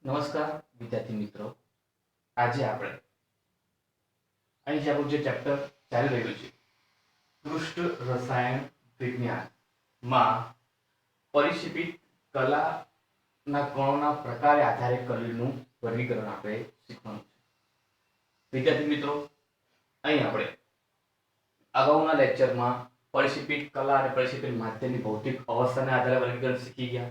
નમસ્કાર વિદ્યાર્થી મિત્રો, આજે આપણે અહીં જે આપણું જે ચેપ્ટર ચાલી રહ્યું છે પૃષ્ઠ રસાયણ વિજ્ઞાનમાં પરિક્ષેપિત કલાના કણોના પ્રકારે આધારે કલીનું વર્ગીકરણ આપણે શીખવાનું છે. વિદ્યાર્થી મિત્રો, અહીં આપણે અગાઉના લેક્ચરમાં પરિક્ષેપિત કલા અને પરિક્ષેપિત માધ્યમની ભૌતિક અવસ્થાને આધારે વર્ગીકરણ શીખી ગયા.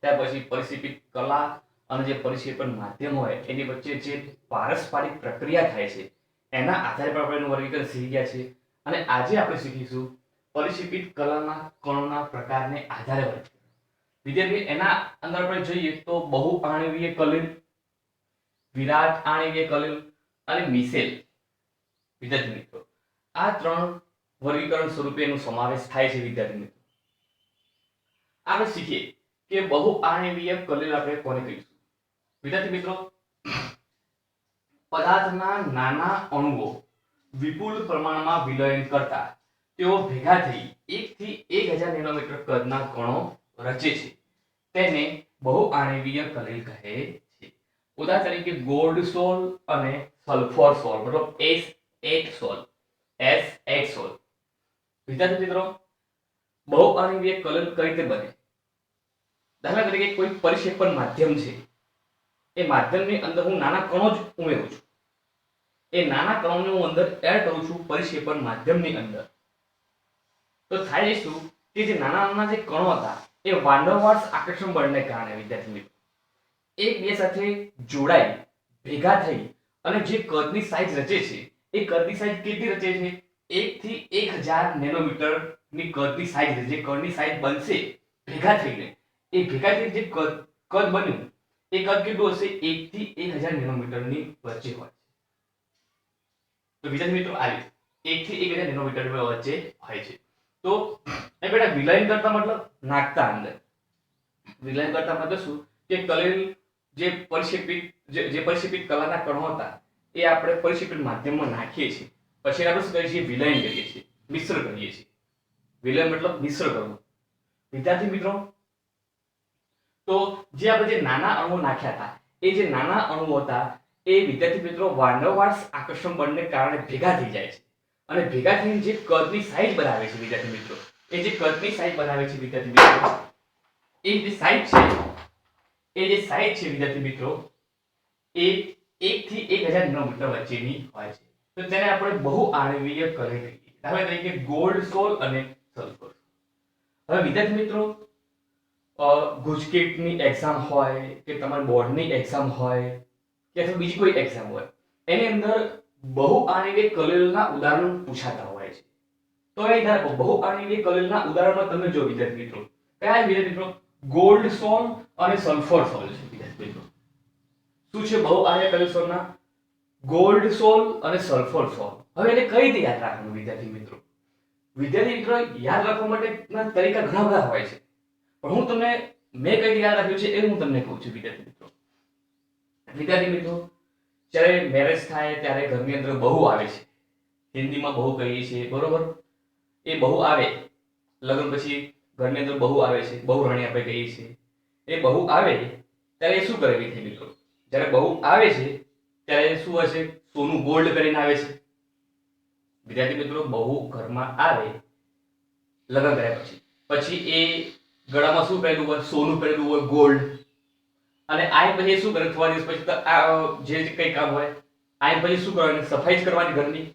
ત્યાર પછી પરિક્ષેપિત કલા અને જે પરિક્ષેપણ માધ્યમ હોય એની વચ્ચે જે પારસ્પરિક પ્રક્રિયા થાય છે એના આધારે પર આપણે એનું વર્ગીકરણ શીખી ગયા છે. અને આજે આપણે શીખીશું પરિક્ષેપિત કલાના કણોના પ્રકારને આધારે વર્ગીકરણ. વિદ્યાર્થી, એના અંદર આપણે જોઈએ તો બહુ આણ્વીય કલિલ, વિરાટ આણ્વીય કલિલ અને મિસેલ. વિદ્યાર્થી મિત્રો, આ ત્રણ વર્ગીકરણ સ્વરૂપે એનો સમાવેશ થાય છે. વિદ્યાર્થી મિત્રો, આપણે શીખીએ કે બહુ આણ્વીય કલિલ આપણે કોને કહીશું. વિદ્યાર્થી મિત્રો, પદાર્થના નાના અણુઓ વિપુલ પ્રમાણમાં વિલયન કરતા તેઓ ભેગા થઈ 1 થી 1000 નેનોમીટર કદના કણો રચે છે. તેને બહુ આણ્વીય કલિલ કહે છે. ઉદાહરણ તરીકે ગોલ્ડ સોલ અને સલ્ફર સોલ, મતલબ S8 સોલ, S8 સોલ. વિદ્યાર્થી મિત્રો, બહુ આણ્વીય કલિલ કઈ રીતે બને? દાખલા તરીકે કોઈ પરિક્ષેપણ માધ્યમ છે, એ માધ્યમની અંદર હું નાના કણો જ ઉમેરું છું. એ નાના કણોને હું અંદર એડ કરું છું પરિક્ષેપણ માધ્યમની અંદર. તો થાય શું કે જે નાના નાના જે કણો હતા એ વાંડરવાલ્સ આકર્ષણ બળને કારણે વિદ્યાર્થી મિત્રો એકબીજા સાથે જોડાઈ ભેગા થઈ અને જે કદની સાઈઝ રચે છે એ કદની સાઈઝ કેટલી રચે છે? 1 થી 1000 નેનોમીટર ની કદની સાઈઝ, જે કદની સાઈઝ બનશે ભેગા થઈને, એ ભેગા થઈને જે કદ બન્યું એ કદ કેટલું હશે? 1 થી 1000 નેનોમીટર ની વચ્ચે હોય છે. તો વિદ્યાર્થી મિત્રો, આ 1 થી 1000 નેનોમીટર વચ્ચે હોય છે. તો એ બેટા વિલયન કરતા મતલબ નાખતા અંદર. વિલયન કરતા મતલબ શું કે કલિલ જે પરિક્ષેપિત કલાના કણો હતા એ આપણે પરિક્ષેપિત માધ્યમમાં નાખીએ છીએ. પછી આપણે શું કરીએ છીએ? વિલયન કરીએ છીએ, મિશ્ર કરીએ છીએ. વિલયન મતલબ મિશ્ર કરવું. વિદ્યાર્થી મિત્રો, તો જે આપણે જે નાના અણુઓ નાખ્યા હતા એ જે નાના અણુઓ હતા એ વિદ્યાર્થી મિત્રો વાંડરવાલ્સ આકર્ષણ બળને કારણે ભેગા થઈ જાય છે અને ભેગા થઈને જે કદની સાઈઝ બનાવે છે વિદ્યાર્થી મિત્રો, એ જે કદની સાઈઝ બનાવે છે વિદ્યાર્થી મિત્રો, એ જે સાઈઝ છે વિદ્યાર્થી મિત્રો એ 1 થી 1000 નેનોમીટર વચ્ચેની હોય છે. તો તેને આપણે બહુ આણ્વીય કલિલ કહીએ. દાખલા તરીકે ગોલ્ડ સોલ અને સલ્ફર. હવે વિદ્યાર્થી મિત્રો, ગુજકેટની એક્ઝામ હોય કે તમારી બોર્ડની એક્ઝામ હોય કે અથવા બીજી કોઈ એક્ઝામ હોય, એની અંદર બહુ આણ્વીય કલિલના ઉદાહરણ પૂછાતા હોય છે. તો એ બહુ આણ્વીય કલિલના ઉદાહરણમાં તમે જો વિદ્યાર્થી મિત્રો, કયા વિદ્યાર્થી મિત્રો? ગોલ્ડ સોલ અને સલ્ફર સોલ છે વિદ્યાર્થી મિત્રો. શું છે બહુ આણ્વીય કલિલ સોલના? ગોલ્ડ સોલ અને સલ્ફર સોલ. હવે એને કઈ રીતે યાદ રાખવાનું વિદ્યાર્થી મિત્રો? વિદ્યાર્થી મિત્રો, યાદ રાખવા માટેના તરીકા ઘણા બધા હોય છે, પણ હું તમને મેં કઈ રીતે યાદ રાખ્યું છે એ હું તમને કહું છું. વિદ્યાર્થી મિત્રો, જ્યારે મેરેજ થાય ત્યારે ઘરની અંદર બહુ આવે છે, હિન્દીમાં બહુ કહીએ છીએ, બરોબર? એ બહુ આવે, લગ્ન પછી ઘરની અંદર બહુ આવે છે, બહુ રાણી આપણે કહીએ છીએ. એ બહુ આવે ત્યારે શું કરે વિદ્યાર્થી મિત્રો? જ્યારે બહુ આવે છે ત્યારે શું હશે? સોનું ગોલ્ડ કરીને આવે છે. વિદ્યાર્થી મિત્રો, બહુ ઘરમાં આવે લગ્ન કર્યા પછી એ ગળામાં શું પહેરેલું હોય? સોનું પહેરેલું હોય, ગોલ્ડ. અને આ પછી શું કરે? થોડા દિવસ પછી જે કઈ કામ હોય આ પછી શું કરવાનું? સફાઈ જ કરવાની ઘરની.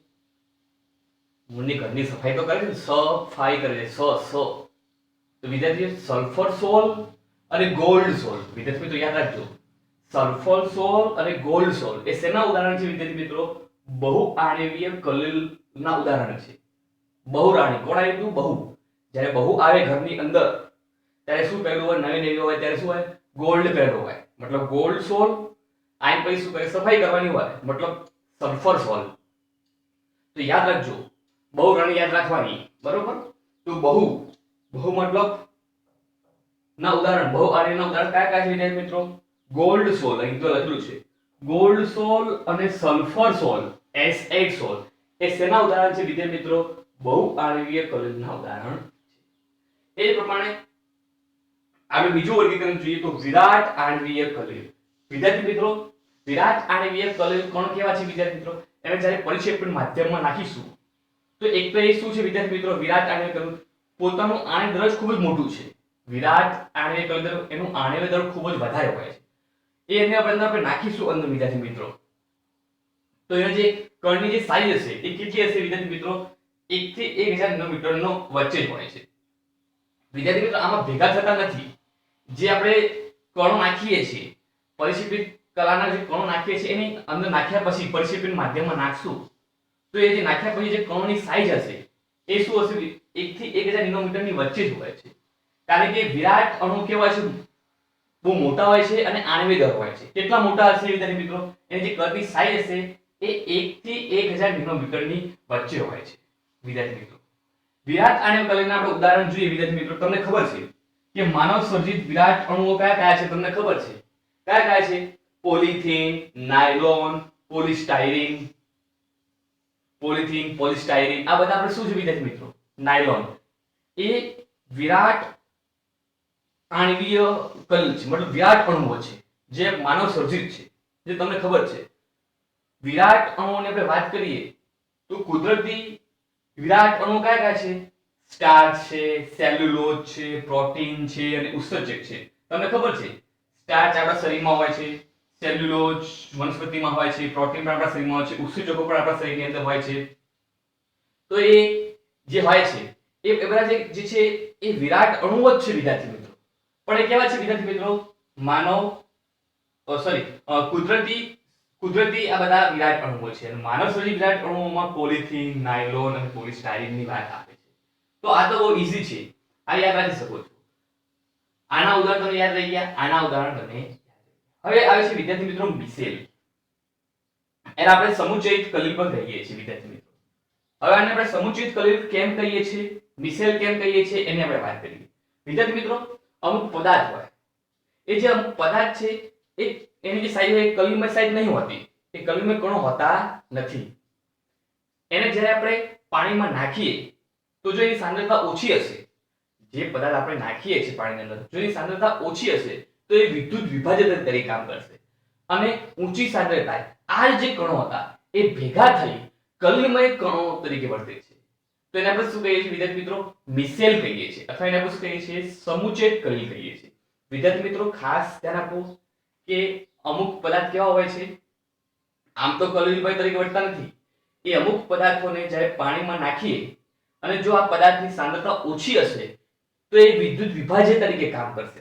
ઘરની સફાઈ તો કરે છે, સફાઈ કરે છે, તો વિદ્યાર્થી સલ્ફર સોલ અને ગોલ્ડ સોલ. વિદ્યાર્થી મિત્રો યાદ રાખજો, સલ્ફર સોલ અને ગોલ્ડ સોલ એ શેના ઉદાહરણ છે વિદ્યાર્થી મિત્રો? બહુ આણ્વીય કલિલના ઉદાહરણ છે. બહુ રાણી કોણ આવ્યું? બહુ. જ્યારે બહુ આવે ઘરની અંદર ત્યારે શું પહેરેલું હોય? નવી હોય ત્યારે શું હોય? ગોલ્ડ પહેરેલું હોય, મતલબ ગોલ્ડ સોલ. આ પછી શું કરે? સફાઈ કરવાની હોય, મતલબ સલ્ફર સોલ. તો યાદ રાખજો, બહુ રાણી યાદ રાખવાની, બરોબર? તો બહુ મતલબ ના ઉદાહરણ, બહુ આણ્વીયના ઉદાહરણ કયા કયા છે વિદ્યાર્થી મિત્રો? ગોલ્ડ સોલ, અહીં તો લખેલું છે ગોલ્ડ સોલ અને સલ્ફર સોલ, S8 સોલ. એ શેના ઉદાહરણ છે વિદ્યાર્થી મિત્રો? બહુ આણ્વીય કલિલના ઉદાહરણ છે. એ જ પ્રમાણે આપણે બીજું વર્ગીકરણ જોઈએ તો વિરાટ આણ્વીય કલિલ. વિદ્યાર્થી મિત્રો, વિરાટ આણ્વીય કણો કેવા છે વિદ્યાર્થી મિત્રો? એને જ્યારે પરિક્ષેપણ માધ્યમમાં નાખીશું તો એક તો એ શું છે વિદ્યાર્થી મિત્રો, વિરાટ આણ્વીય કણ પોતાનું આણ્વિક દળ ખૂબ જ મોટું છે. વિરાટ આણ્વિય કણ એનું આણ્વિય દળ ખૂબ જ વધારે હોય છે. એને આપણે નાખીશું અંદર વિદ્યાર્થી મિત્રો, તો એનો જે કણની જે સાઈઝ હશે એ કેટલી હશે વિદ્યાર્થી મિત્રો? 1 થી 1000 નેનોમીટરનો વચ્ચે જ હોય છે. વિદ્યાર્થી મિત્રો, આમાં ભેગા થતા નથી. જે આપણે કણો નાખીએ છીએ, પરિક્ષેપિત કલાના જે કણો નાખીએ છીએ એની અંદર નાખ્યા પછી પરિક્ષેપિત માધ્યમમાં નાખશું તો એ જે નાખ્યા પછી જે કણોની સાઈઝ હશે એ શું હશે? 1 થી 1000 નેનોમીટરની વચ્ચે જ હોય છે. કારણ કે વિરાટ અણુ કેવા છે? બહુ મોટા હોય છે અને આણ્વિક દળ હોય છે. કેટલા મોટા હશે વિદ્યાર્થી મિત્રો? એની જે કણની સાઈઝ હશે એ 1 થી 1000 નેનોમીટરની વચ્ચે હોય છે. વિદ્યાર્થી મિત્રો, વિરાટ આણ્વિક કણના આપણે ઉદાહરણ જોઈએ વિદ્યાર્થી મિત્રો. તમને ખબર છે કે માનવ સર્જિત વિરાટ અણુઓ કયા કયા છે? તમને ખબર છે કયા કયા છે? પોલિથીન, નાયલોન, પોલિસ્ટાયરીન, આ બધા આપણે શું છે વિદ્યાર્થી મિત્રો? નાયલોન. એ વિરાટ આણ્વીય કલ છે, મતલબ વિરાટ અણુઓ છે જે માનવ સર્જિત છે. જે તમને ખબર છે, વિરાટ અણુઓની આપણે વાત કરીએ તો કુદરતી વિરાટ અણુ કયા કયા છે? સ્ટાર્ચ છે, સેલ્યુલોઝ છે, પ્રોટીન છે અને ઉત્સેચક છે. તમને ખબર છે સ્ટાર્ચ આપણા શરીરમાં હોય છે, સેલ્યુલોઝ વનસ્પતિમાં હોય છે, પ્રોટીન પણ આપણા શરીરમાં હોય છે, ઉત્સેચકો પણ આપણા શરીરની અંદર હોય છે. તો એ જે હોય છે એ બધા જે છે એ વિરાટ અણુઓ જ છે વિદ્યાર્થી મિત્રો. પણ એ કેવા છે વિદ્યાર્થી મિત્રો? કુદરતી આ બધા વિરાટ અણુઓ છે. અને માનવ સર્જિત વિરાટ અણુઓમાં પોલિથીન, નાયલોન અને પોલિસ્ટાયરીનની વાત આવે છે. તો આ તો બહુ ઈઝી છે, આ યાદ રાખી શકો છો. આના ઉદાહરણ તમને યાદ રહી ગયા, આના ઉદાહરણ તમને યાદ રહી ગયા. હવે આવે છે વિદ્યાર્થી મિત્રો મિસેલ. એને આપણે સમુચ્ચયિત કલિલ પણ કહીએ છીએ વિદ્યાર્થી મિત્રો. હવે આને આપણે સમુચ્ચયિત કલિલ કેમ કહીએ છીએ, મિસેલ કેમ કહીએ છીએ એની આપણે વાત કરીએ. વિદ્યાર્થી મિત્રો, અમુક પદાર્થ હોય, એ જે અમુક પદાર્થ છે એ એની જે સાઈઝ હોય એ કલિલમય સાઈઝ નહીં હોતી, એ કલિલમય કણો હોતા નથી. એને જ્યારે આપણે પાણીમાં નાખીએ તો જો એની સાંદ્રતા ઓછી હશે, જે પદાર્થ આપણે નાખીએ છીએ પાણીની અંદર, જો એની સાંદ્રતા ઓછી હશે તો એ વિદ્યુત વિભાજક તરીકે કામ કરશે. અને ઊંચી સાંદ્રતાએ આ જે કણો હતા એ ભેગા થઈ કલિલમય કણો તરીકે વર્તે છે. તો એને આપણે શું કહીએ છીએ વિદ્યાર્થી મિત્રો? મિસેલ કહીએ છીએ, અથવા એને આપણે શું કહીએ છીએ? સમુચ્ચયિત કલિલ કહીએ છીએ. વિદ્યાર્થી મિત્રો, ખાસ ધ્યાન આપો કે અમુક પદાર્થ કેવા હોય છે, આમ તો કલિલમય તરીકે વર્તતા નથી. એ અમુક પદાર્થોને જ્યારે પાણીમાં નાખીએ અને જો આ પદાર્થની સાંદ્રતા ઓછી હશે તો એ વિદ્યુત વિભાજક તરીકે કામ કરશે.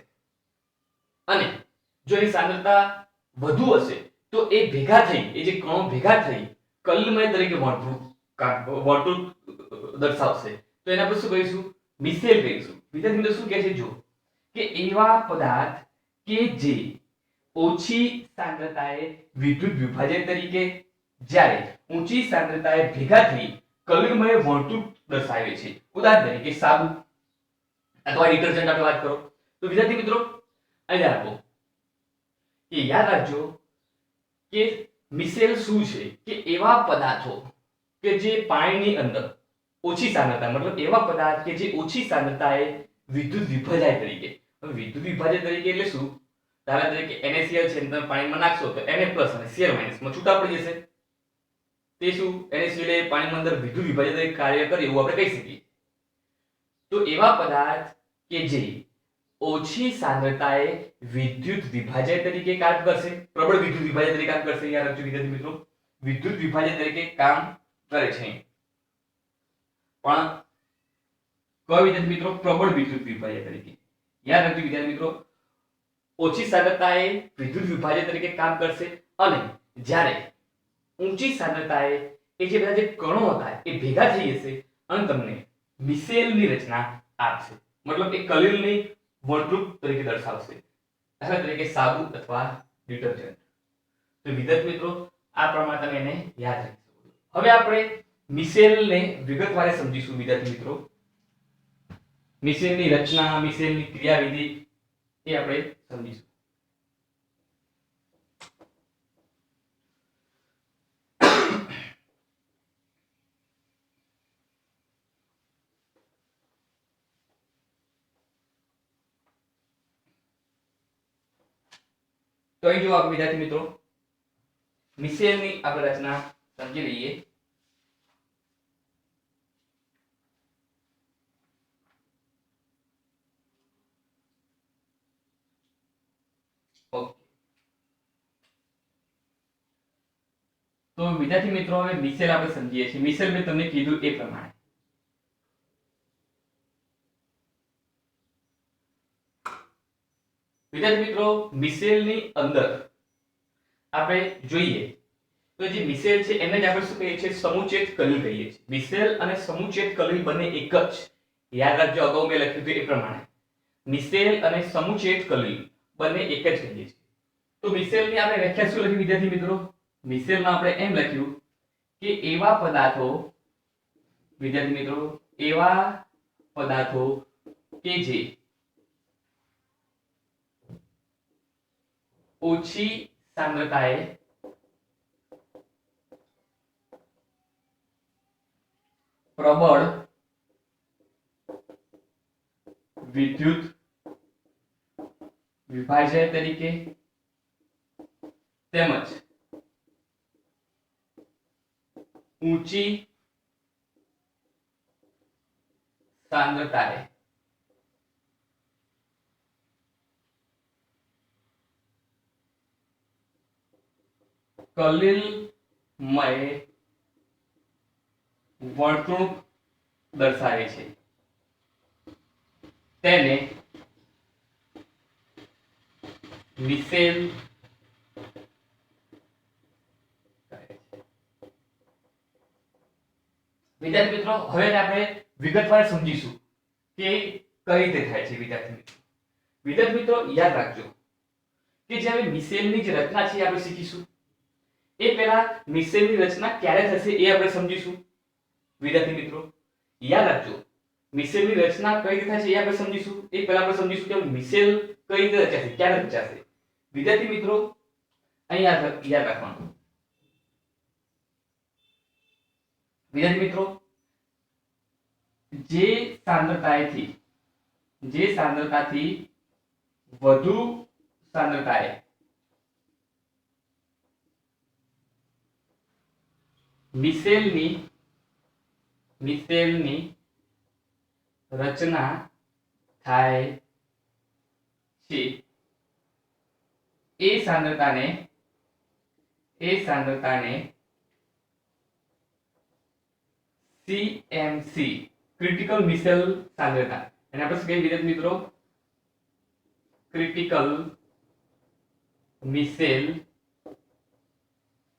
અને જો એની સાંદ્રતા વધુ હશે તો એ ભેગા થઈ, એ જે કણો ભેગા થઈ કલિલમય તરીકે વર્તુળ દર્શાવશે. તો એને આપણે શું કહીશું? મિસેલ કહીશું. વિદ્યાર્થી મિત્રો, શું કહે છે જો કે એવા પદાર્થ કે જે ઓછી સાંદ્રતાએ વિદ્યુત વિભાજક તરીકે જ્યારે ઊંચી સાંદ્રતાએ ભેગા થઈ કલિલમય વર્તુળ દર્શાવે છે. ઉદાહરણ તરીકે સાબુ અથવા ડિટર્જન્ટ આપણે વાત કરો તો વિદ્યાર્થી મિત્રો અહીં રાખો કે યાદ રાખજો કે મિસેલ શું છે કે એવા પદાર્થો કે જે પાણીની અંદર ઓછી સાંદ્રતા, મતલબ એવા પદાર્થ કે જે ઓછી સાંદ્રતાએ વિદ્યુત વિભાજક તરીકે, હવે વિદ્યુત વિભાજક તરીકે એટલે શું? દાખલા તરીકે NaCl છે, તમે પાણીમાં નાખશો તો Na+ અને Cl- માં છૂટા પડી જશે. તે શું? NaCl એ પાણીમાં અંદર વિદ્યુત વિભાજક તરીકે કાર્ય કરે એવું આપણે કહી શકીએ. તો એવા પદાર્થ કે જે ઓછી સાંદ્રતાએ વિદ્યુત વિભાજક તરીકે કામ કરશે, પ્રબળ વિદ્યુત વિભાજક તરીકે કામ કરશે. યાદ રાખજો વિદ્યાર્થી મિત્રો, વિદ્યુત વિભાજક તરીકે કામ કરે છે. પણ કયો વિદ્યાર્થી મિત્રો? પ્રબળ વિદ્યુત વિભાજક તરીકે. યાદ રાખજો વિદ્યાર્થી મિત્રો, ઓછી સાંદ્રતાએ વિદ્યુત વિભાજક તરીકે કામ કરશે અને જ્યારે ઊંચી સાંદ્રતાએ એ જે બધા જે કણો હતા એ ભેગા થઈ જશે અને તમને મિસેલની રચના આપશે. મતલબ એ કલિલની વર્તુળ તરીકે દર્શાવશે. દાખલા તરીકે સાબુ અથવા ડિટર્જન્ટ. તો વિદ્યાર્થી મિત્રો, આ પ્રમાણે તમે એને યાદ રાખી શકો છો. હવે આપણે મિસેલને વિગતવાર સમજીશું વિદ્યાર્થી મિત્રો. મિસેલની રચના, મિસેલની ક્રિયાવિધિ એ આપણે સમજીશું. તો અહીં જો આપણે વિદ્યાર્થી મિત્રો મિસેલની આપણે રચના સમજી લઈએ. ઓકે, તો વિદ્યાર્થી મિત્રો હવે મિસેલ આપણે સમજીએ છીએ. મિસેલ મેં તમને કીધું એ પ્રમાણે વિદ્યાર્થી મિત્રો મિસેલની અંદર આપણે જોઈએ તો જે મિસેલ છે એને જ આપણે શું કહીએ છીએ? સમુચેત કલિલ કહીએ છીએ. મિસેલ અને સમુચેત કલિલ બંને એક જ. યાદ રાખજો, અગાઉ મેં લખ્યું હતું એ પ્રમાણે મિસેલ અને સમુચેત કલિલ બંને એક જ કહીએ છીએ. તો મિસેલની આપણે વ્યાખ્યા શું લખી વિદ્યાર્થી મિત્રો? મિસેલમાં આપણે એમ લખ્યું કે એવા પદાર્થો, વિદ્યાર્થી મિત્રો, એવા પદાર્થો કે જે ઓછી સાંદ્રતાએ પ્રબળ વિદ્યુત વિભાજ્ય તરીકે તેમજ ઊંચી સાંદ્રતાએ કલિલમય વર્તણૂક દર્શાવે છે તેને મિસેલ વિદ્યાર્થી મિત્રો હવે આપણે વિગતવાર સમજીશું કે કઈ રીતે થાય છે. વિદ્યાર્થી મિત્રો યાદ રાખજો કે જે હવે મિસેલની જે રચના છે આપણે શીખીશું. એ પહેલા મિસેલની રચના ક્યારે થશે એ આપણે સમજીશું. વિદ્યાર્થી મિત્રો યાદ રાખજો, મિસેલની રચના કઈ રીતે થાય છે એ આપણે સમજીશું. એ પહેલા આપણે સમજીશું કે મિસેલ કઈ રીતે રચાશે, ક્યારે રચાશે. વિદ્યાર્થી મિત્રો અહીં યાદ રાખવાનું, વિદ્યાર્થી મિત્રો જે સાંદ્રતાથી વધુ સાંદ્રતાએ મિસેલની રચના થાય છે એ સાંદ્રતાને CMC ક્રિટિકલ મિસેલ સાંદ્રતા, અને આપણે શું કહીએ વિદ્યાર્થી મિત્રો? Critical micelle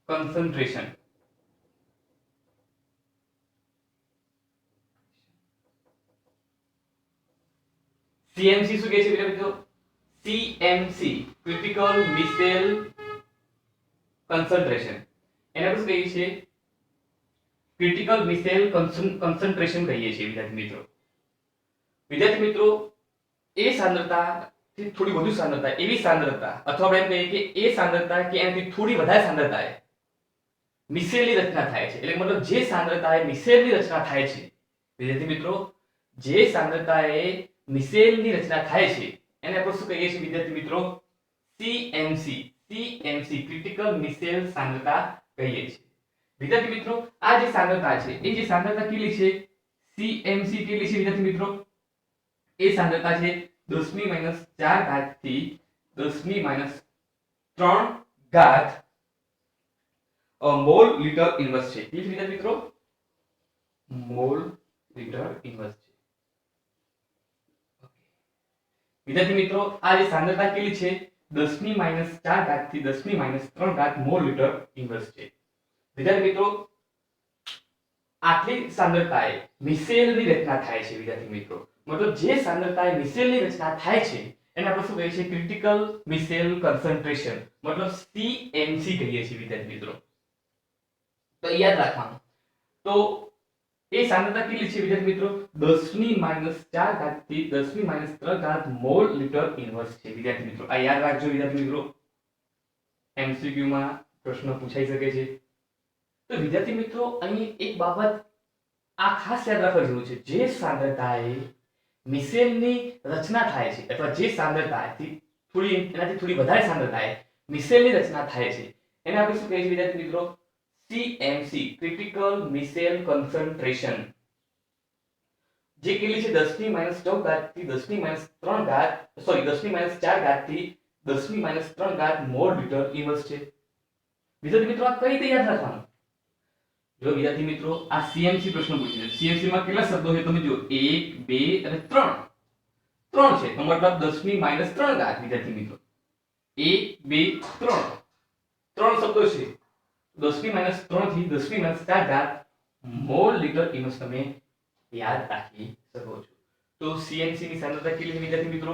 concentration. CMC શું કહે છે વિદ્યાર્થી મિત્રો? CMC critical micelle concentration. એને આપણે શું કહીએ છીએ? ક્રિટિકલ મિસેલ concentration કહીએ છીએ વિદ્યાર્થી મિત્રો. વિદ્યાર્થી મિત્રો એ સાંદ્રતા થી થોડી વધુ સાંદ્રતા, એવી સાંદ્રતા અથવા આપણે એમ કહીએ કે એ સાંદ્રતા કે એનાથી થોડી વધારે સાંદ્રતાએ મિસેલની રચના થાય છે. એટલે મતલબ જે સાંદ્રતાએ મિસેલની રચના થાય છે વિદ્યાર્થી મિત્રો, જે સાંદ્રતાએ મિસેલની રચના થાય છે એને આપણે શું કહીએ છીએ વિદ્યાર્થી મિત્રો? CMC ક્રિટિકલ મિસેલ સાંદ્રતા કહીએ છીએ. વિદ્યાર્થી મિત્રો આ જે સાંદ્રતા છે એ જે સાંદ્રતા કેટલી છે? CMC કેટલી છે વિદ્યાર્થી મિત્રો? એ સાંદ્રતા છે 10 - 4 ઘાત થી 10 - 3 ઘાત મોલ લીટર ઇન્વર્સ છે. કેટલી વિદ્યાર્થી મિત્રો? મોલ લીટર ઇન્વર્સ છે. વિદ્યાર્થી મિત્રો આ જે સાંદ્રતા કેટલી છે? 10 - 4 ઘાત થી 10 - 3 ઘાત મોલ લીટર ઇન્વર્સ છે. વિદ્યાર્થી મિત્રો આટલી સાંદ્રતાએ મિસેલની રચના થાય છે વિદ્યાર્થી મિત્રો. મતલબ જે સાંદ્રતાએ મિસેલની રચના થાય છે એને આપણે શું કહીએ છીએ? ક્રિટિકલ મિસેલ concentration, મતલબ CMC કહીએ છીએ વિદ્યાર્થી મિત્રો. તો યાદ રાખવાનું. તો એ સાંદ્રતા કેટલી છે વિદ્યાર્થી મિત્રો? 10 - 4 ઘાત થી 10 - 3 ઘાત મોલ લીટર ઇન્વર્સ છે વિદ્યાર્થી મિત્રો. આ યાદ રાખજો વિદ્યાર્થી મિત્રો, MCQ માં પ્રશ્ન પૂછાઈ શકે છે. તો વિદ્યાર્થી મિત્રો અહીં એક બાબત આ ખાસ યાદ રાખવા જેવું છે. જે સાંદ્રતાએ મિસેલની રચના થાય છે અથવા જે સાંદ્રતાથી થોડી વધારે સાંદ્રતાએ મિસેલની રચના થાય છે એને આપણે શું કહીએ છીએ વિદ્યાર્થી મિત્રો? CMC, ક્રિટિકલ મિસેલ કન્સન્ટ્રેશન, જે કેટલી છે 10⁻14 થી 10⁻3 સોરી 10⁻4 થી 10⁻3 મોલ મીટર ઇન્વર્સ છે. વિદ્યાર્થી મિત્રો આ કઈ રીતે યાદ રાખવાનું? જો વિદ્યાર્થી મિત્રો આ CMC પ્રશ્ન પૂછ્યો છે. CMC માં કેટલા શબ્દો છે તમે જો 1 2 અને 3 3 છે તો મતલબ 10⁻3 વિદ્યાર્થી મિત્રો 1 2 3 3 શબ્દો છે. 10⁻3 થી 10⁻4 મોલ મીટર ઇન્વર્સ તમે યાદ રાખી શકો છો. તો CMC ની સાંદ્રતા કેટલી છે વિદ્યાર્થી મિત્રો?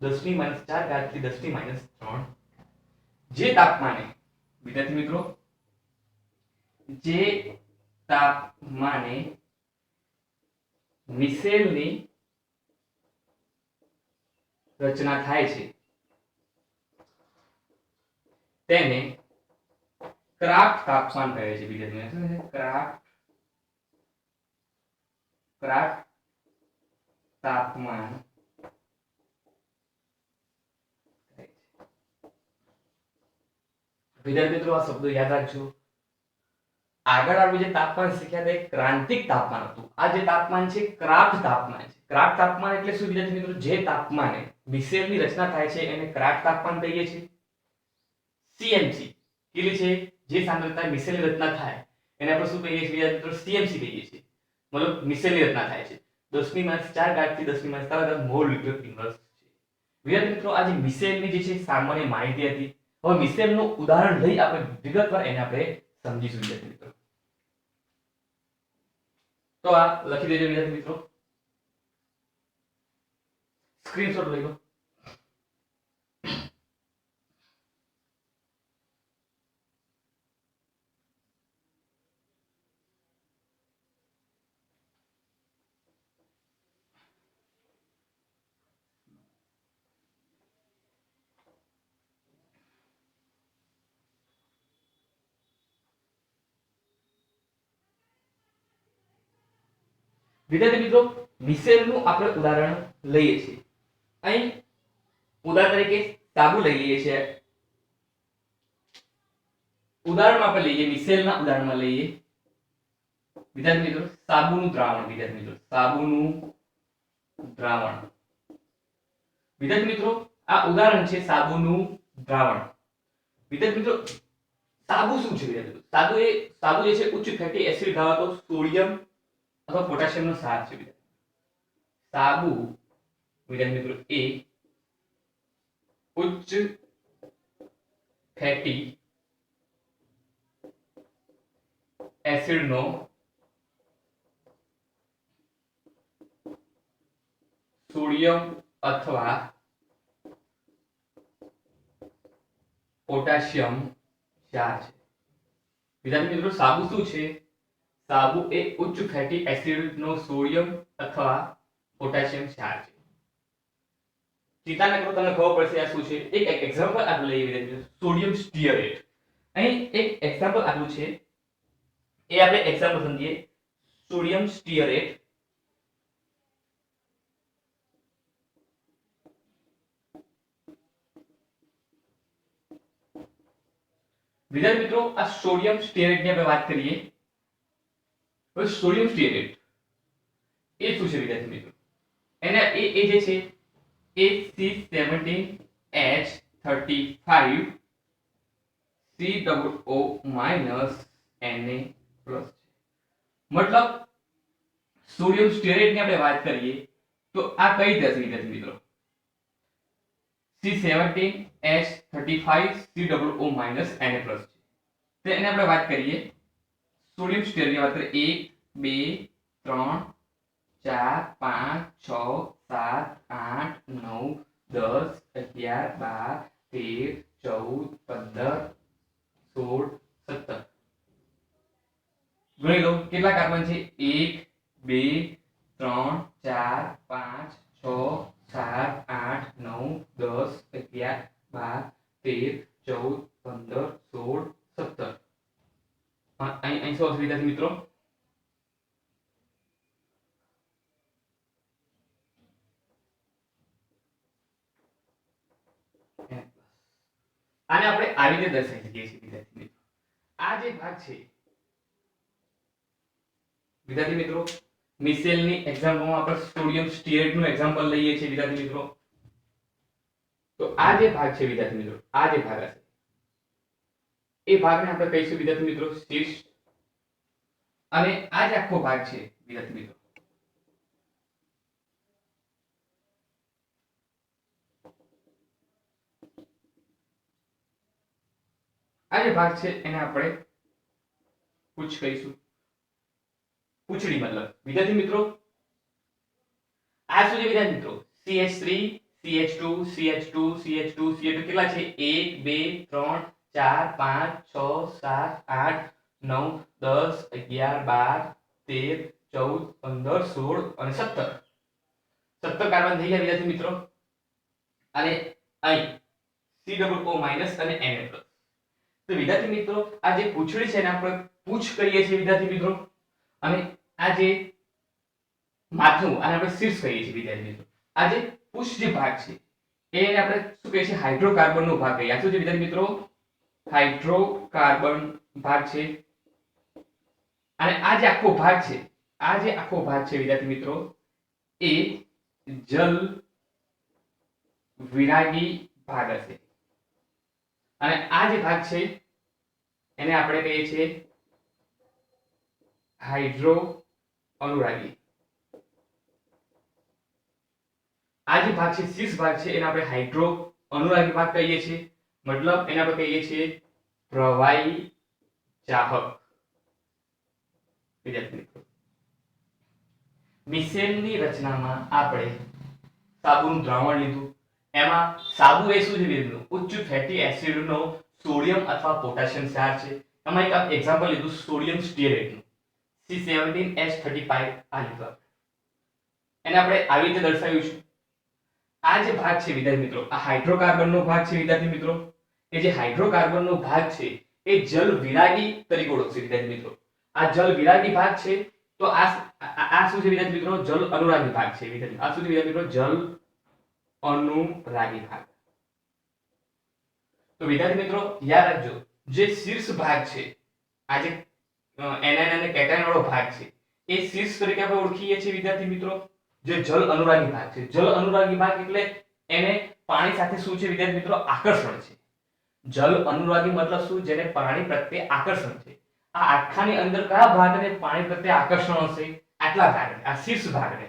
10⁻4 થી 10⁻3. જે તાપમાને વિદ્યાર્થી મિત્રો જે તાપમાને મિસેલની રચના થાય છે તેને ક્રાફ્ટ તાપમાન કહે છે વિદ્યાર્થી મિત્રો. ક્રાફ્ટ તાપમાન વિદ્યાર્થી મિત્રો આ શબ્દો યાદ રાખજો. આગળ આપણે જે તાપમાન શીખ્યા તે ક્રાંતિક તાપમાન હતું. આ જે તાપમાન છે ક્રાફ્ટ તાપમાન છે. ક્રાફ્ટ તાપમાન એટલે શું વિદ્યાર્થી મિત્રો? જે તાપમાને મિસેલની રચના થાય છે એને ક્રાફ્ટ તાપમાન કહીએ છીએ. CMC કેટલી છે? જે સાંદ્રતા મિસેલની રચના થાય એને આપણે શું કહીએ છીએ વિદ્યાર્થી મિત્રો? CMC કહીએ છીએ. મતલબ મિસેલની રચના થાય છે 10⁻4 થી 10⁻3 મોલ મીટર ઇન્વર્સ છે. વિદ્યાર્થી મિત્રો આ જે મિસેલની જે છે સામાન્ય માહિતી હતી. હવે મિસેલનું ઉદાહરણ લઈ આપણે વિગતવાર એને આપણે સમજીશું વિદ્યાર્થી મિત્રો. તો આ લખી દેજો વિદ્યાર્થી મિત્રો, સ્ક્રીનશોટ લઈ લો. વિદ્યાર્થી મિત્રો મિસેલનું આપણે ઉદાહરણ લઈએ છીએ. અહીં ઉદાહરણ તરીકે સાબુ લઈ લઈએ છીએ. ઉદાહરણમાં આપણે લઈએ મિસેલના ઉદાહરણમાં લઈએ વિદ્યાર્થી મિત્રો સાબુનું દ્રાવણ. વિદ્યાર્થી મિત્રો સાબુનું દ્રાવણ. વિદ્યાર્થી મિત્રો આ ઉદાહરણ છે સાબુનું દ્રાવણ. વિદ્યાર્થી મિત્રો સાબુ શું છે વિદ્યાર્થી મિત્રો? સાબુ જે છે ઉચ્ચ ફેટી એસિડ ધરાવતો સોડિયમ અથવા પોટેશિયમનો ક્ષાર છે. સાબુ વિદ્યાર્થી મિત્રો એ ઉચ્ચ ફેટી એસિડનો સોડિયમ અથવા પોટેશિયમ ક્ષાર છે. વિદ્યાર્થી મિત્રો સાબુ શું છે? સાબુ એ ઉચ્ચ ફેટી એસિડનો સોડિયમ અથવા પોટેશિયમ ક્ષાર છે. ચિંતા ન કરો, તમને ખબર પડશે આ શું છે. એક એક્ઝામ્પલ આપણે લઈએ વિદ્યાર્થીઓ, સોડિયમ સ્ટીઅરેટ. અહીં એક એક્ઝામ્પલ આપ્યું છે એ આપણે એક્ઝામ્પલ સમજીએ. સોડિયમ સ્ટીઅરેટ વિદ્યાર્થી મિત્રો આ સોડિયમ સ્ટીઅરેટ ની આપણે વાત કરીએ. હવે સોડિયમ સ્ટીઅરેટ એ શું છે વિદ્યાર્થી મિત્રો? એને એ જે છે એ C17H35 COO Na+. મતલબ સોડિયમ સ્ટીઅરેટ ની આપણે વાત કરીએ તો આ કઈ થશે વિદ્યાર્થી મિત્રો? C17H35 COO Na+. તો એને આપણે વાત કરીએ સોડિયમ સ્ટીઅરેટ ની વાત કરીએ 1 2 3 4 5 6 7 8 9 10 11 12 13 14 15 16 17. ગણી લો કેટલા કાર્બન છે? 1 2 3 4 5 6 7 8 9 10 11 12 13 14 15 16 17. અહીં શું હશે વિદ્યાર્થી મિત્રો? આને આપણે આવી રીતે દર્શાવી શકીએ છીએ વિદ્યાર્થી મિત્રો. આ જે ભાગ છે વિદ્યાર્થી મિત્રો, મિસેલની એક્ઝામ્પલમાં આપણે સોડિયમ સ્ટીરેટનું એક્ઝામ્પલ લઈએ છીએ વિદ્યાર્થી મિત્રો. તો આ જે ભાગ છે વિદ્યાર્થી મિત્રો, આ જે ભાગ હશે એ ભાગને આપણે કહીશું વિદ્યાર્થી મિત્રો શીર્ષ. અને આ જે આખો ભાગ છે વિદ્યાર્થી મિત્રો, આ જે ભાગ છે એને આપણે પૂછ કહીશું. પૂંછડી મતલબ વિદ્યાર્થી મિત્રો આ શું છે વિદ્યાર્થી મિત્રો, CH3 CH2 CH2 CH2 CH2 કેટલા છે 1 2 3 4 5 6 7 8 9 10 11 12 13 14 15 16 અને 17 કાર્બન થઈ ગયા વિદ્યાર્થી મિત્રો. અને અહીં COO- અને Na+. તો વિદ્યાર્થી મિત્રો આ જે પૂંછડી છે એને આપણે પૂંછ કહીએ છીએ વિદ્યાર્થી મિત્રો. અને આ જે માથું આને આપણે શીર્ષ કહીએ છીએ વિદ્યાર્થી મિત્રો. આ જે પુષ્ટ જે ભાગ છે એને આપણે શું કહીએ છીએ, હાઇડ્રોકાર્બન નો ભાગ કહીએ. આ શું છે વિદ્યાર્થી મિત્રો, હાઇડ્રોકાર્બન ભાગ છે. અને આ જે આખો ભાગ છે, આ જે આખો ભાગ છે વિદ્યાર્થી મિત્રો એ જલ વિરાગી ભાગ હશે. અને આ જે ભાગ છે એને આપણે કહીએ છીએ હાઇડ્રો અનુરાગી. આ જે ભાગ છે શીર્ષ ભાગ છે એને આપણે હાઇડ્રો અનુરાગી ભાગ કહીએ છીએ. મતલબ એને આપણે કહીએ છીએ પ્રવાહી ચાહક. વિદ્યાર્થી મિત્રો મિસેલની રચનામાં આપણે સાબુનું દ્રાવણ લીધું. એમાં સાબુ એ શું છે મિત્રો, ઉચ્ચ ફેટી એસિડનો સોડિયમ અથવા પોટેશિયમ ક્ષાર છે. એમાં એક એક્ઝામ્પલ લીધું સોડિયમ સ્ટીરેટનું C17H35 આ લીધું. એને આપણે આવી રીતે દર્શાવ્યું છે. આ જે ભાગ છે વિદ્યાર્થી મિત્રો, આ હાઇડ્રોકાર્બનનો ભાગ છે વિદ્યાર્થી મિત્રો. એ જે હાઇડ્રોકાર્બનનો ભાગ છે એ જલ વિરાગી તરીકે ઓળખશે વિદ્યાર્થી મિત્રો. આ જલ વિરાગી ભાગ છે. તો આ શું છે વિદ્યાર્થી મિત્રો, જલ અનુરાગી ભાગ છે વિદ્યાર્થી. આ શું છે વિદ્યાર્થી મિત્રો, જલ અનુરાગી ભાગ. તો વિદ્યાર્થી મિત્રો યાદ રાખજો, જે શીર્ષ ભાગ છે, આ જે એનાયન અને કેટાયન વાળો ભાગ છે એ શીર્ષ તરીકે આપણે ઓળખીએ છીએ વિદ્યાર્થી મિત્રો. જે જલ અનુરાગી ભાગ છે, જલ અનુરાગી ભાગ એટલે એને પાણી સાથે શું છે વિદ્યાર્થી મિત્રો, આકર્ષણ છે. જલ અનુરાગી મતલબ શું, જેને પાણી પ્રત્યે આકર્ષણ છે. આ આખાની અંદર કયા ભાગને પાણી પ્રત્યે આકર્ષણ હશે, આટલા ભાગને, આ શીર્ષ ભાગને.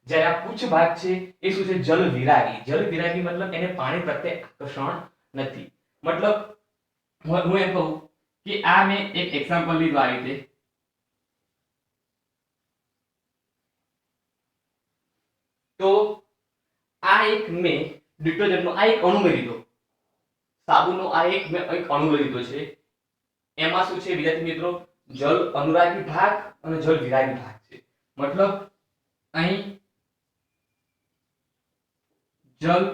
જ્યારે આ પુચ્છ ભાગ છે એ શું છે, જલ વિરાગી. જલ વિરાગી મતલબ એને પાણી પ્રત્યે આકર્ષણ નથી. મતલબ હું એમ કહું કે આ મેં એક એક્ઝામ્પલ લીધું આ રીતે. તો આ એક મેં ડિટર્જન્ટનો આ એક અણુ મેં લીધો, સાબુનો આ એક મેં એક અણુ લીધો છે. એમાં શું છે વિદ્યાર્થી મિત્રો, જલ અનુરાગી ભાગ અને જલ વિરાગી ભાગ છે. મતલબ અહીં જલ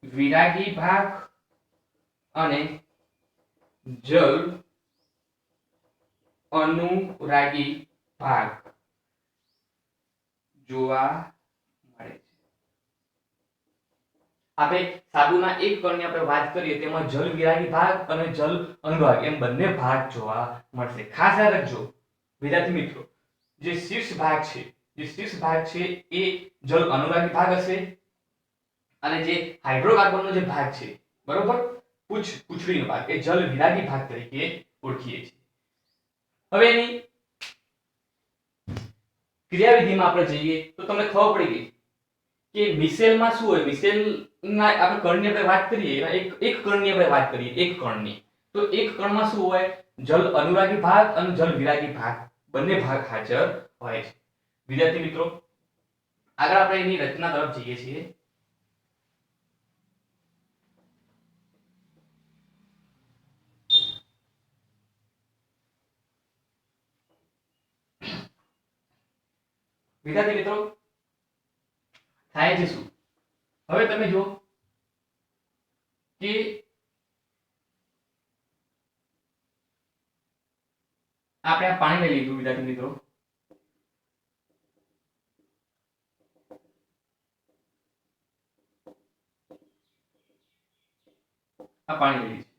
વિરાગી ભાગ અને જલ અનુરાગી ભાગ જોવા મળે છે. આપણે સાબુના એક કણની આપણે વાત કરીએ તેમાં જલ વિરાગી ભાગ અને જલ અનુરાગી એમ બંને ભાગ જોવા મળશે. ખાસ યાદ રાખજો વિદ્યાર્થી મિત્રો, જે શીર્ષ ભાગ છે, જે શીર્ષ ભાગ છે એ જલ અનુરાગી ભાગ હશે. અને જે હાઇડ્રોકાર્બનનો જે ભાગ છે બરોબર, પૂંછડીનો ભાગ એ જલ વિરાગી ભાગ તરીકે ઓળખીએ છીએ. હવે એની ક્રિયાવિધિમાં આપણે જઈએ તો તમને ખબર પડી ગઈ કે મિસેલમાં શું હોય. મિસેલના આપણે કણની આપણે વાત કરીએ, એના એક કણની આપણે વાત કરીએ, એક કણની, તો એક કણમાં શું હોય, જલ અનુરાગી ભાગ અને જલ વિરાગી ભાગ બંને ભાગ હાજર હોય છે. વિદ્યાર્થી મિત્રો આગળ આપણે એની રચના તરફ જઈએ છીએ. વિદ્યાર્થી મિત્રો થાય છે શું, હવે તમે જો કે આપણે આ પાણી લઈ લીધું વિદ્યાર્થી મિત્રો. આ પાણી રેડી છે.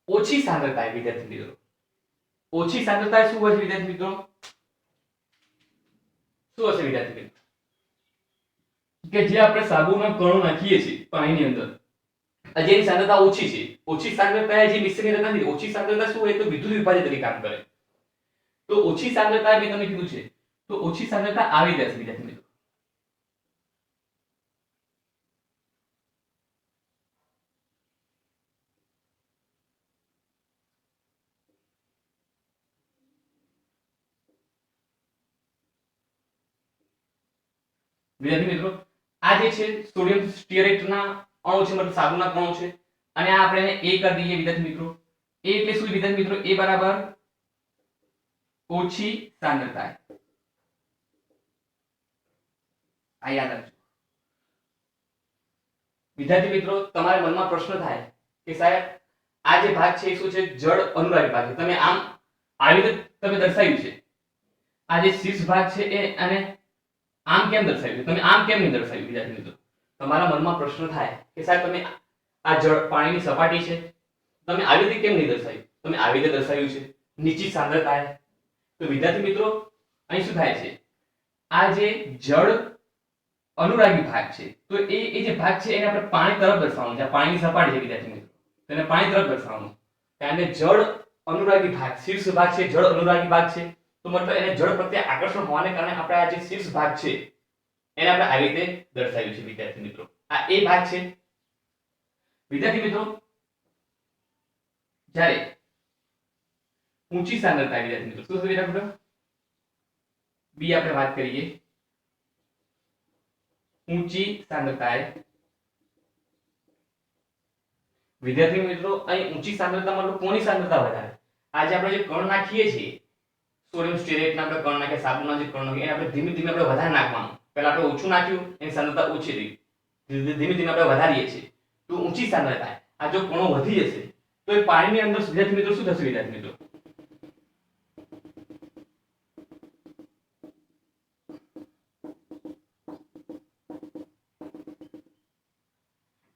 ઓછી સાંદ્રતાએ વિદ્યાર્થી મિત્રો, ઓછી સાંદ્રતાએ શું હોય છે વિદ્યાર્થી મિત્રો? શું હશે વિદ્યાર્થી મિત્રો? કે જે આપણે સાબુના કણો નાખીએ છીએ પાણીની અંદર, જેની સાંદ્રતા ઓછી છે, ઓછી સાંદ્રતાએ જે મિશ્રની રચના થઈ, ઓછી સાંદ્રતા શું હોય તો વિદ્યુત વિભાજક તરીકે કામ કરે. તો ઓછી સાંદ્રતા મેં તમને કીધું છે, તો ઓછી સાંદ્રતા આવી જશે વિદ્યાર્થી મિત્રો. વિદ્યાર્થી મિત્રો, આ જે છે સોડિયમ સ્ટીઅરેટના અણુ છે, મતલબ સાબુના કણો છે, અને આ આપણે એને A કરી દઈએ વિદ્યાર્થી મિત્રો. A એટલે શું વિદ્યાર્થી મિત્રો? A બરાબર ઓછી સાંદ્રતા. આ યાદ રાખજો વિદ્યાર્થી મિત્રો. તમારા મનમાં પ્રશ્ન થાય કે સાહેબ આ જે ભાગ છે એ શું છે? જળ અનુરાગી ભાગ છે. તમે આમ આવી રીતે તમે દર્શાવ્યું છે. આ જે શીર્ષ ભાગ છે એ અને આમ કેમ દર્શાવ્યું? તમે આમ કેમ નહીં દર્શાવ્યું વિદ્યાર્થી મિત્રો? તમારા મનમાં પ્રશ્ન થાય કે સાહેબ તમે આ જળ પાણીની સપાટી છે, તમે આવી રીતે કેમ નહીં દર્શાવ્યું? તમે આવી રીતે દર્શાવ્યું છે નીચી સાંદ્રતાએ. તો વિદ્યાર્થી મિત્રો અહીં શું થાય છે? આ જે જળ અનુરાગી ભાગ છે, તો એ જે ભાગ છે એને આપણે પાણી તરફ દર્શાવવાનું છે. પાણીની સપાટી છે વિદ્યાર્થી મિત્રો, તેને પાણી તરફ દર્શાવવાનું. કારણ કે જળ અનુરાગી ભાગ, શીર્ષ ભાગ છે જળ અનુરાગી ભાગ છે, તો મતલબ એને જળ પ્રત્યે આકર્ષણ હોવાને કારણે આપણે આ જે શીર્ષ ભાગ છે એને આપણે આવી રીતે દર્શાવ્યું છે વિદ્યાર્થી મિત્રો. આ એ ભાગ છે વિદ્યાર્થી મિત્રો. જ્યારે ઊંચી સાંદ્રતા વિદ્યાર્થી મિત્રો શું વિદ્યાર્થી મિત્રો? બી આપણે વાત કરીએ. ઊંચી સાંદ્રતાએ વિદ્યાર્થી મિત્રો અહીં ઊંચી સાંદ્રતા મતલબ કોની સાંદ્રતા વધારે? આજે આપણે જે કણ નાખીએ છીએ સોડિયમ સ્ટીઅરેટના આપણે કણ નાખીએ, સાબુના જે કણ નાખીએ એને આપણે ધીમે ધીમે આપણે વધારે નાખવાનું. પહેલા આપણે ઓછું નાખ્યું, એની સાંદ્રતા ઓછી થઈ, ધીમે ધીમે આપણે વધારીએ છીએ. તો ઊંચી સાંદ્રતા આ જો કણો વધી જશે તો એ પાણીની અંદર વિદ્યાર્થી મિત્રો શું થશે વિદ્યાર્થી મિત્રો?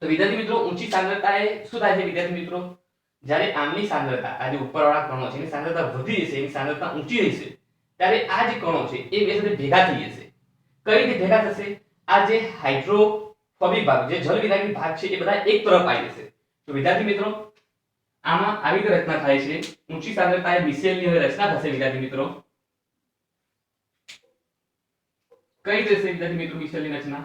તો વિદ્યાર્થી મિત્રો ઊંચી સાંદ્રતાએ શું થાય છે વિદ્યાર્થી મિત્રો? જ્યારે આમની સાંદ્રતા, આ જે ઉપરવાળા કણો છે એની સાંદ્રતા વધી જશે, એની સાંદ્રતા ઊંચી રહેશે, ત્યારે આ જે કણો છે એ બે સાથે ભેગા થઈ જશે. કઈ રીતે ભેગા થશે? આ જે હાઇડ્રોફોબિક ભાગ, જે જલ વિરાગી ભાગ છે એ બધા એક તરફ આવી જશે. તો વિદ્યાર્થી મિત્રો આમાં આવી રીતે રચના થાય છે. ઊંચી સાંદ્રતાએ મિશેલની રચના થશે વિદ્યાર્થી મિત્રો. કઈ રીતે થશે વિદ્યાર્થી મિત્રો મિશેલની રચના?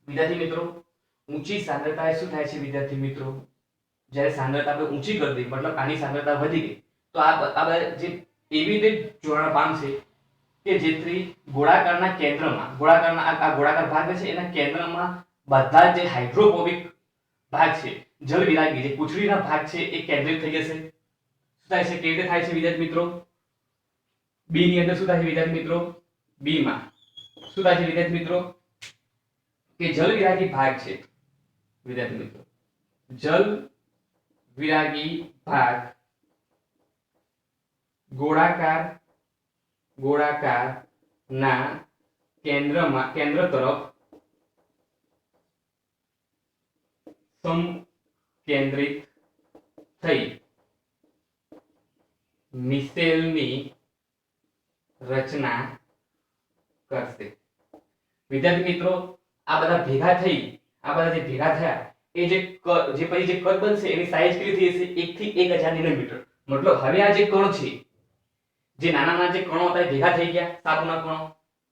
વિદ્યાર્થી મિત્રો ઊંચી સાંદ્રતાએ શું થાય છે વિદ્યાર્થી મિત્રો? જ્યારે સાંદ્રતા આપણે ઊંચી કરી દઈએ, મતલબ આની સાંદ્રતા વધી ગઈ, તો આ જે એવી રીતે જોડાણ પામશે કે જેથી ગોળાકારના કેન્દ્રમાં, ગોળાકારના આ ગોળાકાર ભાગ છે એના કેન્દ્રમાં બધા જે હાઇડ્રોફોબિક ભાગ છે, જલ વિરાગી જે પૂંછડીના ભાગ છે એ કેન્દ્રિત થઈ જશે. શું થાય છે? કેવી રીતે થાય છે વિદ્યાર્થી મિત્રો? બી ની અંદર શું થાય છે વિદ્યાર્થી મિત્રો? બી માં શું થાય છે વિદ્યાર્થી મિત્રો? કે જલ વિરાગી ભાગ છે વિદ્યાર્થી મિત્રો, જલ વિરાગી ભાગ ગોળાકાર ના કેન્દ્ર તરફ સમકેન્દ્રિત થઈ મિશેલની રચના કરશે. વિદ્યાર્થી મિત્રો આ બધા ભેગા થઈ, આ બધા જે ભેગા થયા એ જે પછી જે કદ બનશે એની સાઈઝ કેટલી થઈ હશે? 1 થી 1000 નેનોમીટર. મતલબ હવે આ જે કણ છે, જે નાના નાના જે કણો હતા એ ભેગા થઈ ગયા, સાબુના કણો,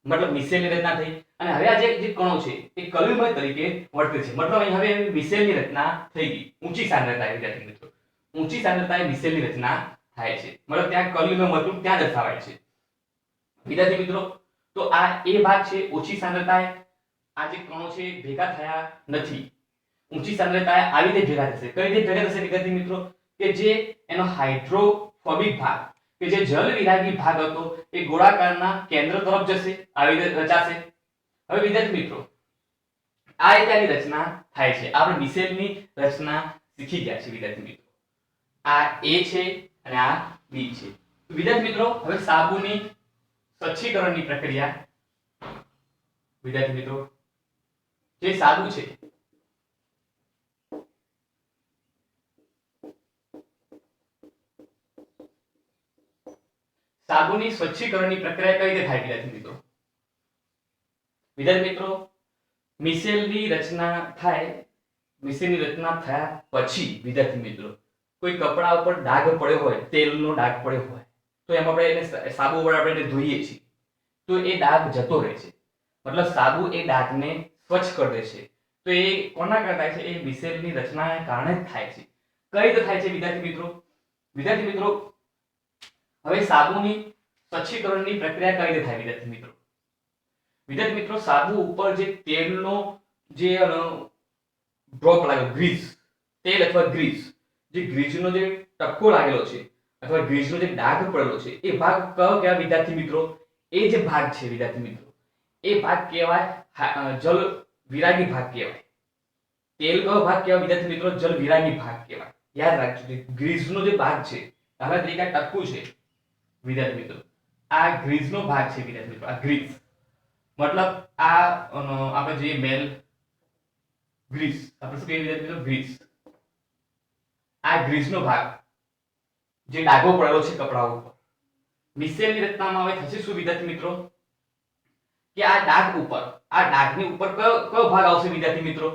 મતલબ મિશેલની રચના થઈ, અને હવે આ જે કણો છે એ કલ્યુમય તરીકે વર્તે છે. મતલબ અહીં હવે મિશેલની રચના થઈ ગઈ. ઊંચી સાંદ્રતાએ વિદ્યાર્થી મિત્રો, ઊંચી સાંદ્રતાએ મિશેલની રચના થાય છે. મતલબ ત્યાં કલ્યુમય વર્તુળ ત્યાં દર્શાવાય છે વિદ્યાર્થી મિત્રો. તો આ એ ભાગ છે ઓછી સાંદ્રતાએ આ જે કણો છે ભેગા થયા નથી, ઊંચી સાંદ્રતાએ આવી રીતે ભેગા થશે. કઈ રીતે ભેગા થશે વિદ્યાર્થી મિત્રો? કે જે એનો હાઇડ્રોફોબિક ભાગ કે જે જલ વિરાગી ભાગ હતો એ ગોળાકારના કેન્દ્ર તરફ જશે, આવી રીતે રચાશે. હવે વિદ્યાર્થી મિત્રો આ રીતે આની રચના થાય છે. આપણે મિસેલની રચના શીખી ગયા છે વિદ્યાર્થી મિત્રો. આ A છે અને આ B છે. વિદ્યાર્થી મિત્રો હવે સાબુની સ્વચ્છીકરણની પ્રક્રિયા. વિદ્યાર્થી મિત્રો જે સાબુ છે સાબુની સ્વચ્છીકરણની પ્રક્રિયા કઈ રીતે થાય વિદ્યાર્થી મિત્રો? વિદ્યાર્થી મિત્રો મિસેલની રચના થાય. મિસેલની રચના થયા પછી વિદ્યાર્થી મિત્રો કોઈ કપડા ઉપર ડાઘ પડ્યો હોય, તેલનો ડાઘ પડ્યો હોય, તો એમાં આપણે એને સાબુ વડે આપણે એને ધોઈએ છીએ તો એ ડાઘ જતો રહે છે. મતલબ સાબુ એ ડાઘને સ્વચ્છ કરી દે છે. તો એ કોના કારણે થાય છે? એ મિસેલની રચનાને કારણે જ થાય છે. કઈ રીતે થાય છે વિદ્યાર્થી મિત્રો? વિદ્યાર્થી મિત્રો હવે સાબુની સ્વચ્છીકરણની પ્રક્રિયા કઈ રીતે થાય વિદ્યાર્થી મિત્રો? વિદ્યાર્થી મિત્રો સાબુ ઉપર જે તેલનો જે ડ્રોપ લાગ્યો, ગ્રીસ, તેલ અથવા ગ્રીસ, જે ગ્રીસનો જે ટપકો લાગેલો છે અથવા ગ્રીસનો જે ડાઘ પડેલો છે એ ભાગ કયો કહેવાય વિદ્યાર્થી મિત્રો? એ જે ભાગ છે વિદ્યાર્થી મિત્રો એ ભાગ કહેવાય જલ વિરાગી ભાગ કહેવાય. તેલ કયો ભાગ કહેવાય વિદ્યાર્થી મિત્રો? જલ વિરાગી ભાગ કહેવાય. યાદ રાખજો ગ્રીસનો જે ભાગ છે દાખલા તરીકે ટપકું છે વિદ્યાર્થી મિત્રો, આ ગ્રીસનો ભાગ છે વિદ્યાર્થી મિત્રો. આ ગ્રીસ મતલબ આ આપણે જે મેલ ગ્રીસ આપણે શું કહીએ વિદ્યાર્થી મિત્રો? ગ્રીસ. આ ગ્રીસનો ભાગ જે ડાઘો પડેલો છે કપડા ઉપર, મિસેલની રચનામાં હવે થશે શું વિદ્યાર્થી મિત્રો? કે આ ડાઘ ઉપર, આ ડાઘની ઉપર કયો ભાગ આવશે વિદ્યાર્થી મિત્રો?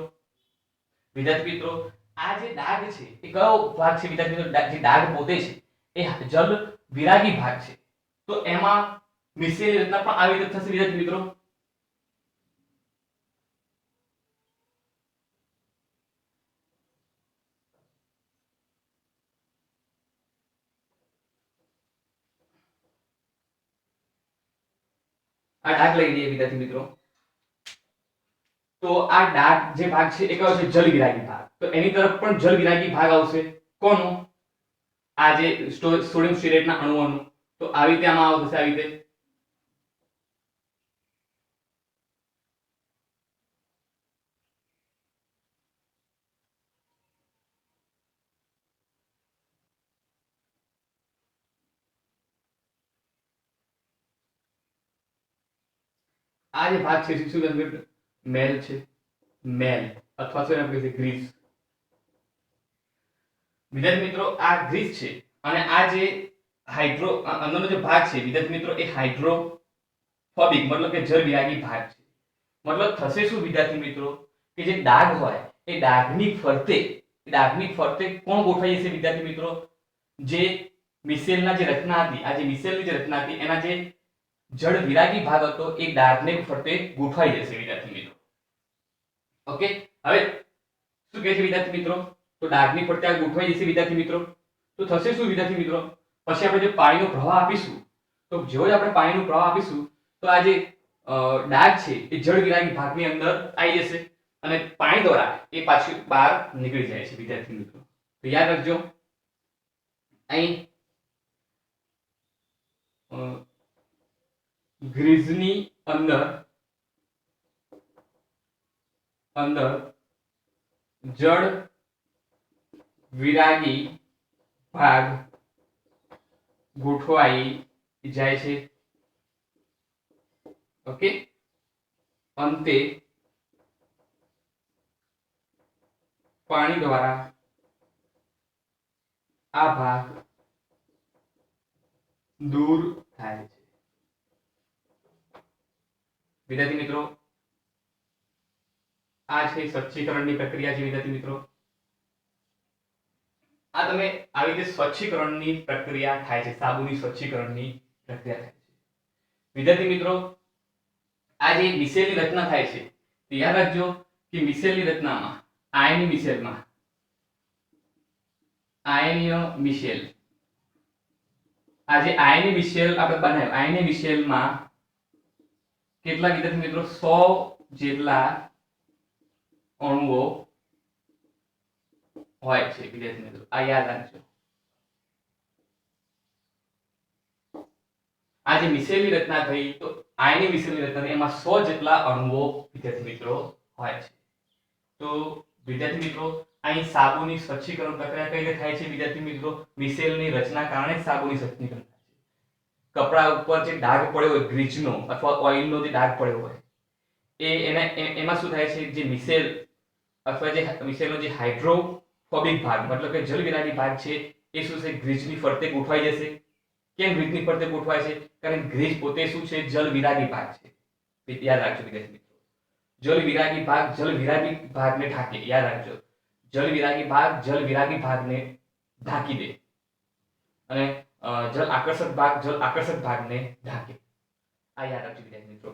વિદ્યાર્થી મિત્રો આ જે ડાઘ છે એ કયો ભાગ છે વિદ્યાર્થી મિત્રો? જે ડાઘ પોતે છે એ જલ વિરાગી ભાગ છે. તો એમાં મિસેલની રચના પણ આવી રીતે થશે વિદ્યાર્થી મિત્રો. આ ડાઘ લઈ લઈએ વિદ્યાર્થી મિત્રો. તો આ ડાઘ જે ભાગ છે એ કયો છે? જલ વિરાગી ભાગ. તો એની તરફ પણ જલ વિરાગી ભાગ આવશે. કોનો? આ જે સોડિયમ સ્ટીરેટના અણુઓનો. તો આવી રીતે આમાં આવશે, આવી રીતે. આ જે ભાગ છે શું મેલ છે, મેલ અથવા શું એને કહીએ ગ્રીસ. વિદ્યાર્થી મિત્રો આ ગ્રીસ છે અને આ જે હાઇડ્રો અંદરનો જે ભાગ છે વિદ્યાર્થી મિત્રો એ હાઇડ્રોફોબિક મતલબ કે જળ વિરાગી ભાગ છે. મતલબ થશે શું વિદ્યાર્થી મિત્રો? કે જે ડાઘ હોય એ ડાઘની ફરતે કોણ ગોઠવાઈ જશે વિદ્યાર્થી મિત્રો? જે મિસેલના જે રચના હતી, આ જે મિસેલની જે રચના હતી એના જે જળ વિરાગી ભાગ હતો એ ડાઘને ફરતે ગોઠવાઈ જશે વિદ્યાર્થી મિત્રો. ઓકે, હવે શું કહે છે વિદ્યાર્થી મિત્રો? તો ડાઘની ફરતે આ ગોઠવાઈ જશે વિદ્યાર્થી મિત્રો. તો થશે શું વિદ્યાર્થી મિત્રો? પછી આપણે જે પાણીનો પ્રવાહ આપીશું તો જેવો જ આપણે પાણીનો પ્રવાહ આપીશું તો આ જે ડાઘ છે એ જળ વિરાગી ભાગની અંદર આવી જશે અને પાણી દ્વારા એ પાછું બહાર નીકળી જાય છે વિદ્યાર્થી મિત્રો. તો યાદ રાખજો અહીં ગ્રીસની અંદર જળ વિરાગી ભાગ ગોઠવાઈ જાય છે. ઓકે, અંતે પાણી દ્વારા આ ભાગ દૂર થાય છે. વિદ્યાર્થી મિત્રો આ છે સ્વચ્છીકરણની પ્રક્રિયા છે વિદ્યાર્થી મિત્રો. આ તમે આવી રીતે સ્વચ્છીકરણની પ્રક્રિયા થાય છે, સાબુની સ્વચ્છીકરણની પ્રક્રિયા થાય છે. વિદ્યાર્થી મિત્રો આ જે મિસેલની રચના થાય છે તો યાદ રાખજો કે મિસેલની રચનામાં આયનીય મિસેલ આ જે આયનીય મિસેલ આપણે બનાવ્યું આયનીય મિસેલમાં કેટલા વિદ્યાર્થી મિત્રો 100 જેટલા અણુઓ હોય છે વિદ્યાર્થી મિત્રો, આ યાદ રાખજો. આ જે મિસેલની રચના થઈ તો આયનની મિસેલની રચના થઈ એમાં 100 જેટલા અણુઓ વિદ્યાર્થી મિત્રો હોય છે. તો વિદ્યાર્થી મિત્રો અહીં સાબુની સ્વચ્છીકરણ પ્રક્રિયા કઈ રીતે થાય છે વિદ્યાર્થી મિત્રો? મિસેલની રચના કારણે જ સાબુની સ્વચ્છીકરણ થાય છે. કપડા ઉપર જે ડાઘ પડ્યો હોય ગ્રીસનો અથવા ઓઇલનો જે ડાઘ પડ્યો હોય એમાં શું થાય છે, જે મિસેલ અથવા જે મિસેલનો જે હાઇડ્રોફોબિક ભાગ મતલબ કે જલવિરાગી ભાગ છે એ શું છે, ગ્રીસની ફરતે ગોઠવાઈ જશે. કેમ ગ્રીસની ફરતે ગોઠવાય છે? કારણ કે ગ્રીસ પોતે શું છે, જલવિરાગી ભાગ છે. યાદ રાખજો વિદ્યાર્થી મિત્રો, જલવિરાગી ભાગને ઢાંકે. યાદ રાખજો, જલવિરાગી ભાગને ઢાંકી દે અને જલ આકર્ષક ભાગને ઢાંકે. આ યાદ રાખજો વિદ્યાર્થી મિત્રો.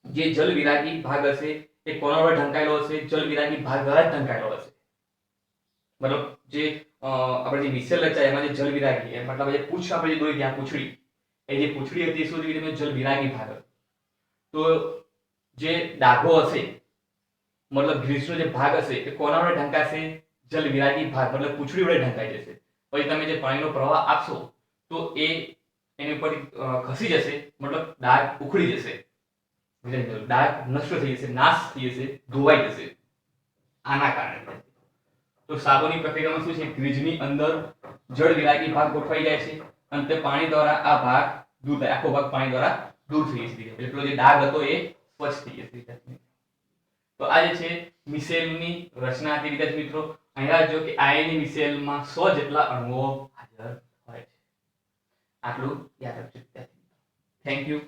જે જલવિરાગી ભાગ હશે એ કોના વડે ઢંકાયેલો હશે? જલવિરાગી ભાગ દ્વારા જ ઢંકાયેલો હશે. મતલબ જે આપણે જે મિસેલ રચાય એમાં જે જલવિરાગી મતલબ જે પૂંછ આપણે જે દોરી ત્યાં પૂંછડી, એ જે પૂંછડી હતી એ શું હતી? જલવિરાગી ભાગ હતો. તો જે ડાઘો હશે મતલબ ગ્રીસનો જે ભાગ હશે એ કોના વડે ઢંકાશે? જલવિરાગી ભાગ મતલબ પૂંછડી વડે ઢંકાઈ જશે. પછી તમે જે પાણીનો પ્રવાહ આપશો તો એની ઉપર ખસી જશે, મતલબ ડાઘ ઉખડી જશે, ડાઘ નષ્ટ થઈ જશે, નાશ થઈ જશે, ધોવાઈ જશે આના કારણે. તો સાબુની પ્રક્રિયામાં શું છે, ગ્રીસની અંદર જળવિરાગી ભાગ ગોઠવાઈ જાય છે અને તે પાણી દ્વારા આ ભાગ દૂર થાય, આખો ભાગ પાણી દ્વારા દૂર થઈ જશે. એટલે પેલો જે ડાઘ હતો એ સ્વચ્છ થઈ જશે. તો આ જે છે મિસેલની રચના હતી વિદ્યાર્થી મિત્રો. અહીંયા જો કે આયનની મિસેલમાં 100 જેટલા અણુઓ હાજર હોય છે. આટલું યાદ રાખજો વિદ્યાર્થી મિત્રો. Thank you.